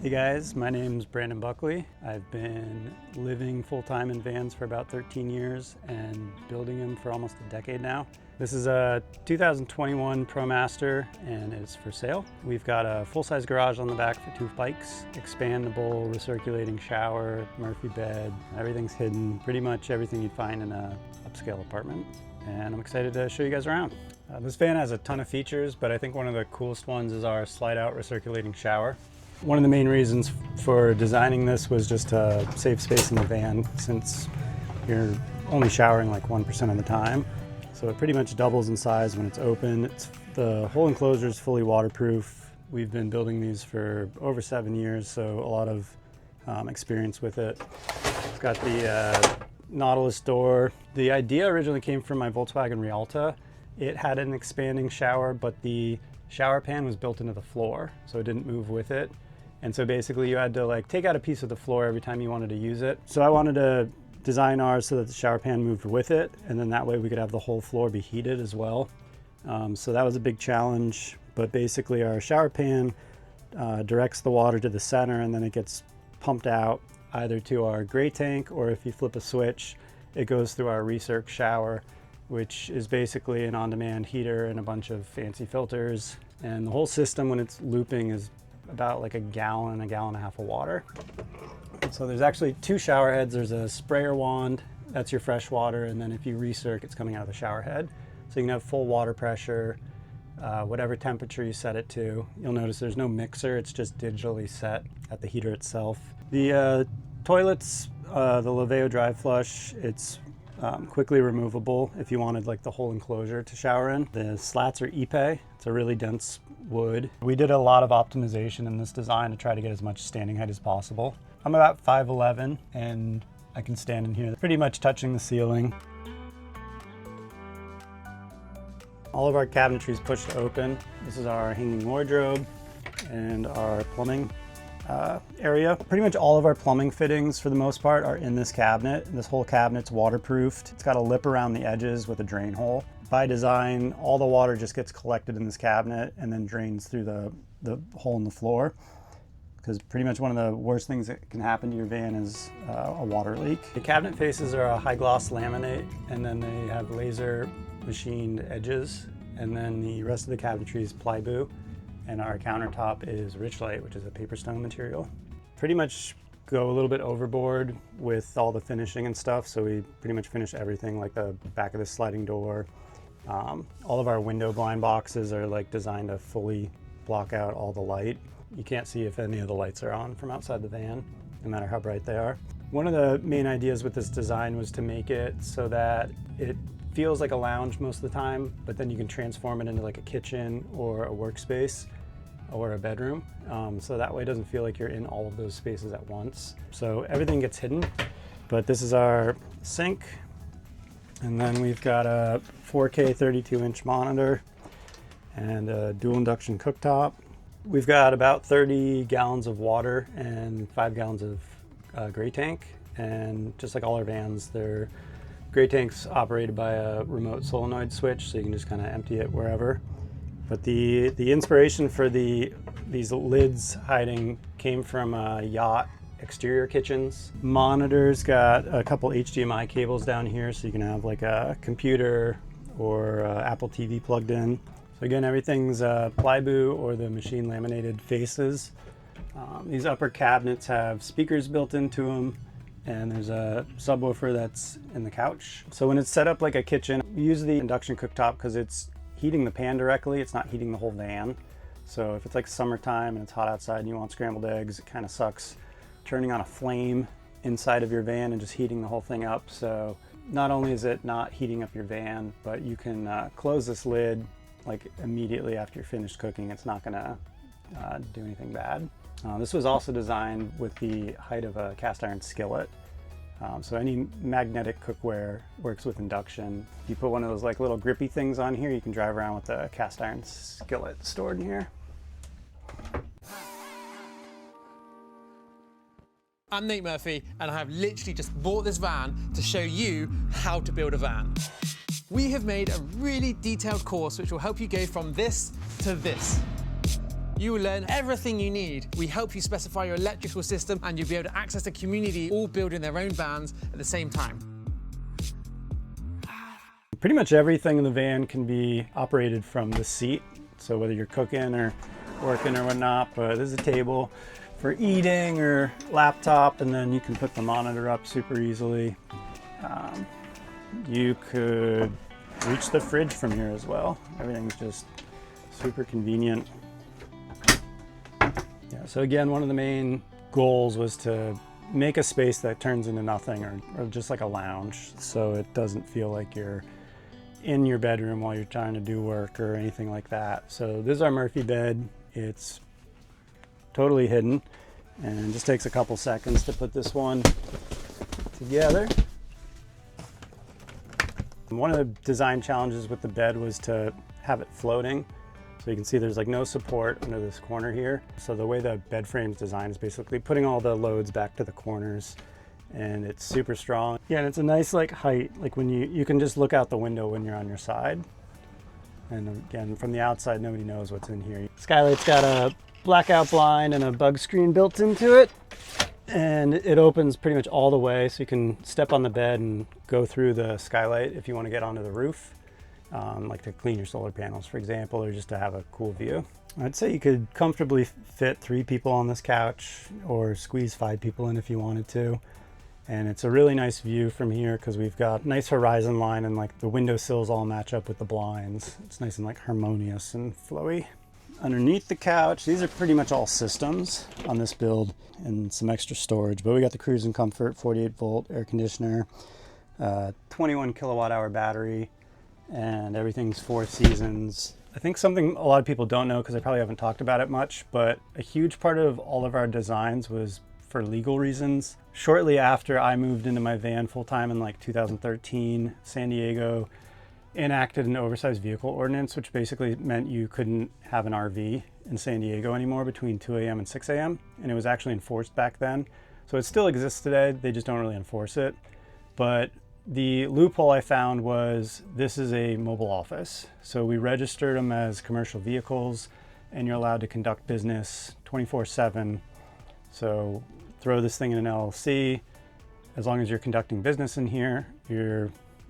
Hey guys, my name's Brandon Buckley. I've been living full-time in vans for about 13 years and building them for almost a decade now. This is a 2021 ProMaster and it's for sale. We've got a full-size garage on the back for 2 bikes, expandable recirculating shower, Murphy bed, everything's hidden, pretty much everything you'd find in a upscale apartment. And I'm excited to show you guys around. This van has a ton of features, but I think one of the coolest ones is our slide-out recirculating shower. One of the main reasons for designing this was just to save space in the van, since you're only showering like 1% of the time. So it pretty much doubles in size when it's open. The whole enclosure is fully waterproof. We've been building these for over 7 years, so a lot of experience with it. It's got the Nautilus door. The idea originally came from my Volkswagen Rialta. It had an expanding shower, but the shower pan was built into the floor, so it didn't move with it. And so basically you had to like take out a piece of the floor every time you wanted to use it. So I wanted to design ours so that the shower pan moved with it, and then that way we could have the whole floor be heated as well. So that was a big challenge, but basically our shower pan directs the water to the center, and then it gets pumped out either to our gray tank, or if you flip a switch, it goes through our recirc shower, which is basically an on-demand heater and a bunch of fancy filters. And the whole system, when it's looping, is about like a gallon and a half of water. So there's actually 2 shower heads. There's a sprayer wand, that's your fresh water, and then if you recirc, it's coming out of the shower head. So you can have full water pressure, whatever temperature you set it to. You'll notice there's no mixer, it's just digitally set at the heater itself. The toilets, the Laveo dry flush, it's quickly removable if you wanted like the whole enclosure to shower in. The slats are Ipe. It's a really dense wood. We did a lot of optimization in this design to try to get as much standing height as possible. I'm about 5'11", and I can stand in here pretty much touching the ceiling. All of our cabinetry is pushed open. This is our hanging wardrobe and our plumbing area. Pretty much all of our plumbing fittings, for the most part, are in this cabinet. This whole cabinet's waterproofed. It's got a lip around the edges with a drain hole. By design, all the water just gets collected in this cabinet and then drains through the hole in the floor, because pretty much one of the worst things that can happen to your van is a water leak. The cabinet faces are a high gloss laminate, and then they have laser machined edges, and then the rest of the cabinetry is plyboard, and our countertop is Richlite, which is a paper stone material. Pretty much go a little bit overboard with all the finishing and stuff, so we pretty much finish everything, like the back of the sliding door. All of our window blind boxes are like designed to fully block out all the light. You can't see if any of the lights are on from outside the van, no matter how bright they are. One of the main ideas with this design was to make it so that it feels like a lounge most of the time, but then you can transform it into like a kitchen or a workspace or a bedroom. So that way it doesn't feel like you're in all of those spaces at once. So everything gets hidden, but this is our sink. And then we've got a 4K 32-inch monitor and a dual induction cooktop. We've got about 30 gallons of water and 5 gallons of gray tank. And just like all our vans, their gray tank's operated by a remote solenoid switch, so you can just kind of empty it wherever. But the inspiration for these lids hiding came from yacht exterior kitchens. Monitors got a couple HDMI cables down here, so you can have like a computer or Apple TV plugged in. So again, everything's plyboard or the machine laminated faces. These upper cabinets have speakers built into them, and there's a subwoofer that's in the couch. So when it's set up like a kitchen, we use the induction cooktop because it's heating the pan directly, it's not heating the whole van. So if it's like summertime and it's hot outside and you want scrambled eggs, it kind of sucks turning on a flame inside of your van and just heating the whole thing up. So not only is it not heating up your van, but you can close this lid like immediately after you're finished cooking. It's not gonna do anything bad. This was also designed with the height of a cast iron skillet. So any magnetic cookware works with induction. If you put one of those like little grippy things on here, you can drive around with a cast iron skillet stored in here. I'm Nate Murphy, and I have literally just bought this van to show you how to build a van. We have made a really detailed course which will help you go from this to this. You will learn everything you need. We help you specify your electrical system and you'll be able to access the community all building their own vans at the same time. Pretty much everything in the van can be operated from the seat. So whether you're cooking or working or whatnot, but there's a table for eating or laptop, and then you can put the monitor up super easily. You could reach the fridge from here as well. Everything's just super convenient. Yeah, so again, one of the main goals was to make a space that turns into nothing, or just like a lounge, so it doesn't feel like you're in your bedroom while you're trying to do work or anything like that. So this is our Murphy bed. It's totally hidden and it just takes a couple seconds to put this one together. One of the design challenges with the bed was to have it floating. So you can see there's like no support under this corner here. So the way the bed frame's designed is basically putting all the loads back to the corners, and it's super strong. Yeah, and it's a nice like height, like when you can just look out the window when you're on your side. And again, from the outside, nobody knows what's in here. Skylight's got a blackout blind and a bug screen built into it. And it opens pretty much all the way, so you can step on the bed and go through the skylight if you want to get onto the roof, like to clean your solar panels, for example, or just to have a cool view. I'd say you could comfortably fit 3 people on this couch or squeeze 5 people in if you wanted to. And it's a really nice view from here because we've got nice horizon line, and like the windowsills all match up with the blinds. It's nice and like harmonious and flowy. Underneath the couch, these are pretty much all systems on this build and some extra storage, but we got the Cruise and Comfort 48 volt air conditioner, 21 kilowatt hour battery, and everything's 4 seasons. I think something a lot of people don't know, because I probably haven't talked about it much, but a huge part of all of our designs was for legal reasons. Shortly after I moved into my van full-time in like 2013, San Diego enacted an oversized vehicle ordinance, which basically meant you couldn't have an RV in San Diego anymore between 2 a.m. and 6 a.m. And it was actually enforced back then. So it still exists today, they just don't really enforce it. But the loophole I found was this is a mobile office. So we registered them as commercial vehicles, and you're allowed to conduct business 24/7. So throw this thing in an LLC. As long as you're conducting business in here,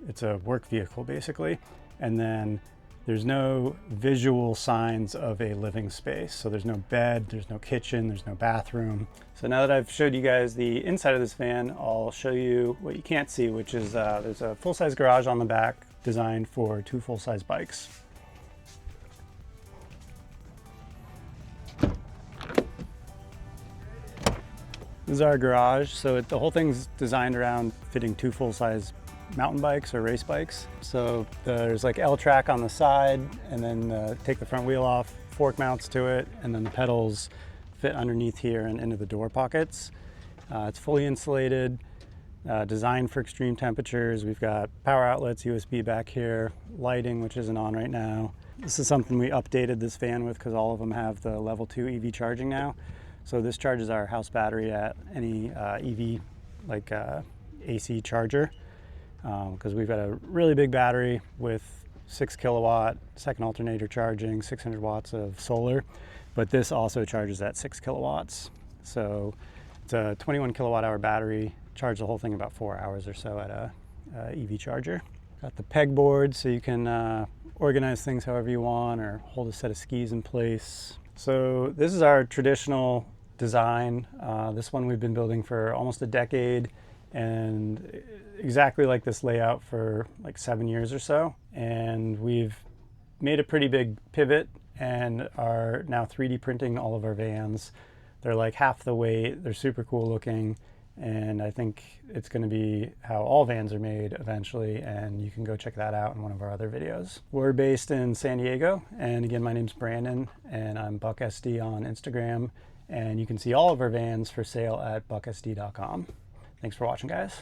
it's a work vehicle basically. And then there's no visual signs of a living space. So there's no bed, there's no kitchen, there's no bathroom. So now that I've showed you guys the inside of this van, I'll show you what you can't see, which is there's a full-size garage on the back designed for 2 full-size bikes. This is our garage. So the whole thing's designed around fitting 2 full-size mountain bikes or race bikes. So there's like L-track on the side, and then take the front wheel off, fork mounts to it, and then the pedals fit underneath here and into the door pockets. It's fully insulated, designed for extreme temperatures. We've got power outlets, USB back here, lighting, which isn't on right now. This is something we updated this van with because all of them have the level 2 EV charging now. So this charges our house battery at any EV, like AC charger, because we've got a really big battery with 6 kilowatt second alternator charging, 600 watts of solar, but this also charges at 6 kilowatts. So it's a 21 kilowatt hour battery, charge the whole thing about 4 hours or so at a EV charger. Got the pegboard so you can organize things however you want, or hold a set of skis in place. So this is our traditional design. This one we've been building for almost a decade, and exactly like this layout for like 7 years or so. And we've made a pretty big pivot and are now 3D printing all of our vans. They're like half the weight, they're super cool looking, and I think it's going to be how all vans are made eventually, and you can go check that out in one of our other videos. We're based in San Diego, and again, my name's Brandon, and I'm BuckSD on Instagram, and you can see all of our vans for sale at bucksd.com. Thanks for watching, guys.